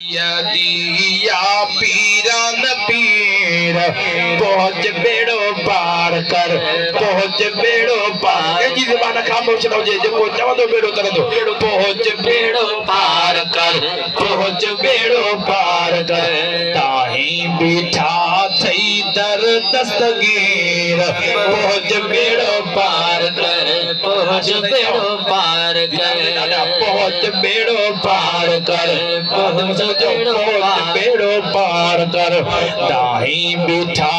दिया पीरान पीर पहुंच बेड़ो पार कर पहुंच बेड़ो पार जी ज़बान खामोश न हुजे जेको चवंदो बेड़ो तरंदो पहुंच बेड़ो पार कर पहुंच बेड़ो पार कर ताही बीठा थई दर दस्तगीर पहुंच बेड़ो पार कर पहुंच बेड़ो पार कर पहुंच बेड़ो पार कर पहुंच बेड़ो पार कर ताही बीठा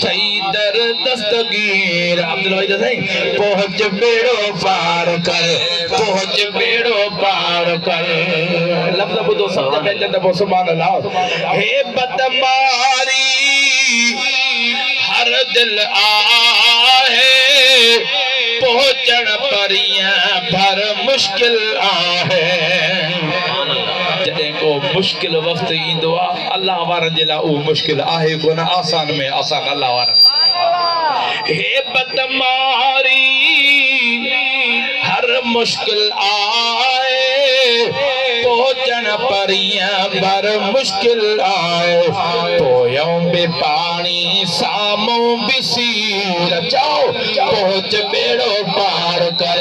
थई दर दस्तगीर पहुंच बेड़ो पार कर पहुंच बेड़ो पार कर लफ्ज़ ॿुधो सम्झ में अचनि त पोइ सुभाणे अल्लाह हे बदमारी हर दिल आहे पहुंचण परियां भर मुश्किल आहे जॾहिं को मुश्किल वक्त ईंदो आहे अल्लाह वारनि जे लाइ उहो मुश्किल आहे कोन आसान में आसान अल्लाह वारनि हे बदमारी हर मुश्किल आहे पहुंचण परियां भर मुश्किल आहे पोयों बि पाणी साम्हूं बि सीर चओ पहुंच बेड़ो पार कर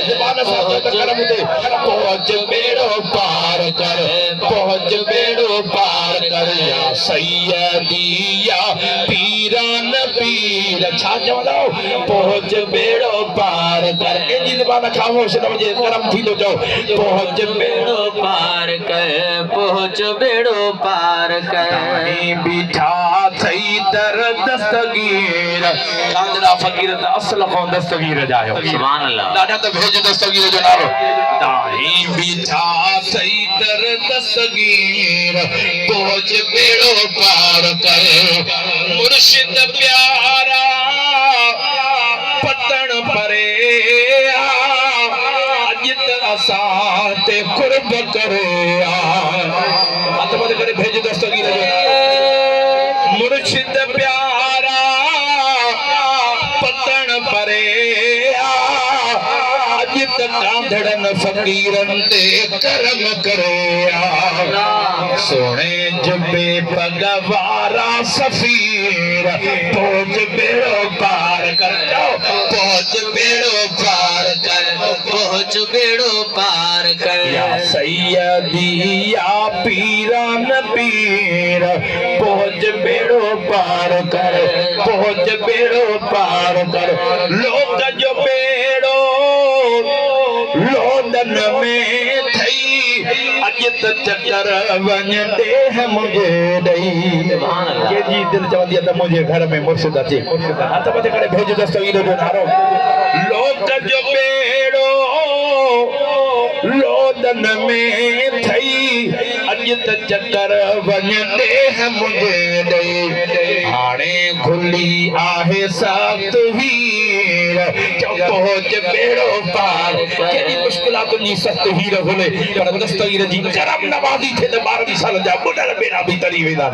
पहुंच बेड़ो पार कर पहुंच बेड़ो पार कर या सैयदी या पीरान पीर छा चवंदो पहुंच बेड़ो पार कर कंहिंजी ज़बान खामोश न हुजे गरम थींदो चओ पहुंच बेड़ो पार कर पहुंच बेड़ो पार कर बीठा थई दर दस्तगीर कांदड़ा फकीर त असल खां दस्तगीर जायो सुभान अल्लाह ॾाढा त भेज दस्तगीर जो नालो ताही बीठा थई दर दस्तगीर पहुंच बेड़ो पार कर मुर्शिद प्यारा पतन परे असां ते कुर्ब करे हथ मथे करे भेज दस्तगीर जो मुर्शिद प्यारा पतन परे अॼु त कांधड़नि फ़क़ीरनि ते करम करे सोने जुबे पग वारा सफ़ीर पहुंच बेड़ो पार कर पहुंच बेड़ो पार कर पहुंच बेड़ो पार कर या सैयदी या पीरान पीर पहुंच बेड़ो पार कर पहुंच बेड़ो पार कर लोक जो बेड़ो लोदन में थई अॼु त चकर वञ ॾेह मुंहिंजे ॾेई कंहिंजी दिलि चवंदी आहे त मुंहिंजे घर में मुर्शिद अचे हथ मथे करे भेज दस्तगीर जो नारो लोक जो बेड़ो लोदन में थई अॼु त चकर वञ ॾेह मुंहिंजे ॾेई हाणे खुली आहे सख़्त हीर पहुंच बेड़ो पार कहिड़ी मुश्किलातुनि जी सख़्त हीर खुले पर दस्तगीर जी करम नवाज़ी थिए त 12 साल जा बुढड़ बेड़ा बि तरी वेंदा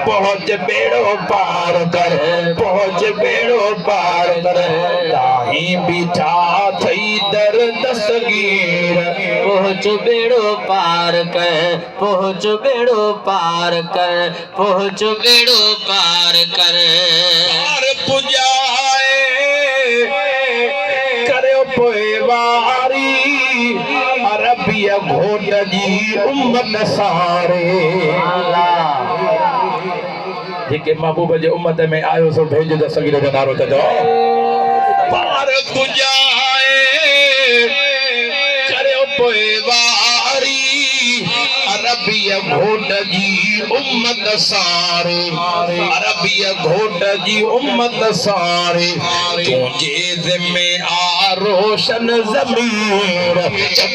पहुंच बेड़ो पार कर पहुंच बेड़ो पार कर ताही बीठा थई दर दस्तगीर पहुंच बेड़ो पार कर पहुंच बेड़ो पार कर पहुंच बेड़ो पार कर पार पुजाए करियो पोइ वारी अरबिया घोट जी उम्मत सारे जेके महबूब जे उम्मत में आयो सो भेज दस्तगीर जो नारो त पार पुजाए करियो पोइ वारी अरबिया घोट जी उम्मत सारे अरबिया घोट जी उम्मत सारे तुझे ज़िम्मे आ रोशन ज़मीर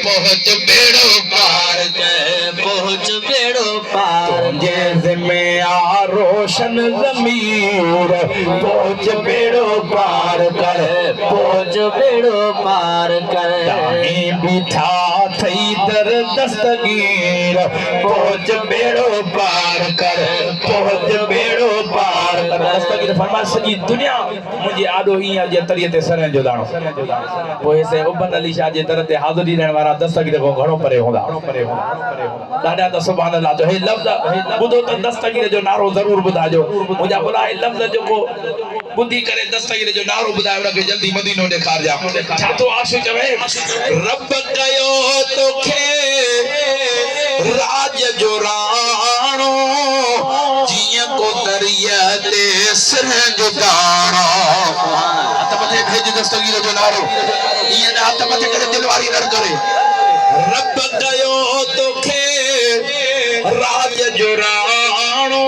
पहुंच बेड़ो पार कर पहुंच बेड़ो पार तुझे ज़िम्मे आ रोशन ज़मीर पहुंच बेड़ो पार कर पहुंच बेड़ो पार कर ताही बीठा थई दर दस्तगीर पहुंच बेड़ो पार कर पहुंच बेड़ो पार कर दस्तगीर फरमा सजी दुनिया मुझे आडो ही जे तरिये ते सरे जो दाणो पोइ से उबन अली शाह जे दर ते हाज़िरी रहण वाला दस्तगीर को घणो परे होंदा दादा त सुभान अल्लाह जो हे लफ्ज बुधो त दस्तगीर जो नारो जरूर बुधाजो मुजा बुलाए लफ्ज जो को बुद्धि करे दस्तगीर जो नारो बुधाए उनके जल्दी मदीनो ॾेखार जा छा तो आशु चवे रब कयो तोखे राज जो राणो जिया को दरिया ते सिर जो दाणो हथ मथे भेज दस्तगीर जो नारो ये हथ मथे करे दिलवारी न करे रब कयो तोखे राज जो राणो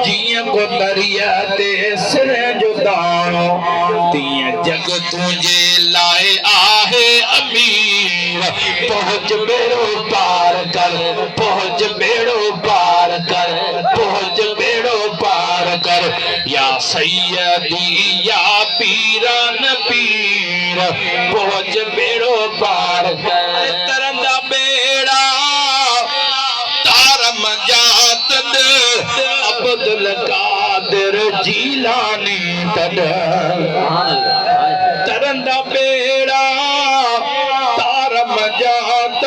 जिया को दरिया ते सिर जो दाणो तीअं जग तुंहिंजे लाइ आहे अमीर पहुंच बेड़ो पार कर पहुंच बेड़ो पार कर पहुंच बेड़ो पार कर या सैयदी या पीरान पीर पहुंच बेड़ो पार कर तरंदा बेड़ा तारम जात अब्दुल कादिर जीलानी तद तरंदा बेड़ा तारम जात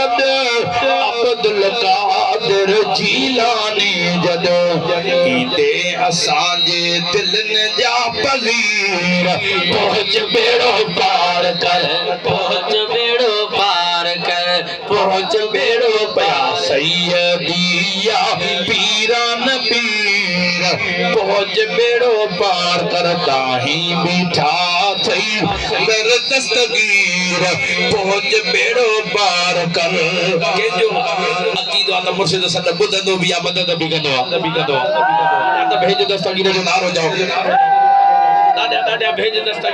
अब्दुल कादिर जीलानी जद ईंदे असांजे दिलनि जा पगीर पहुंच बेड़ो पार कर पहुंच बेड़ो पार कर पहुंच बेड़ो पार सैयदी या पीरान पीर पहुंच बेड़ो पार कर ताही बीठा थई दर दस्तगीर पहुंच बेड़ो पार कर के जो अकीदो त मुर्शिद सद बुधंदो भी या मदद भी कंदो त भेज दस्तगीर जो नारो जाओ दादा भेज दस्तगीर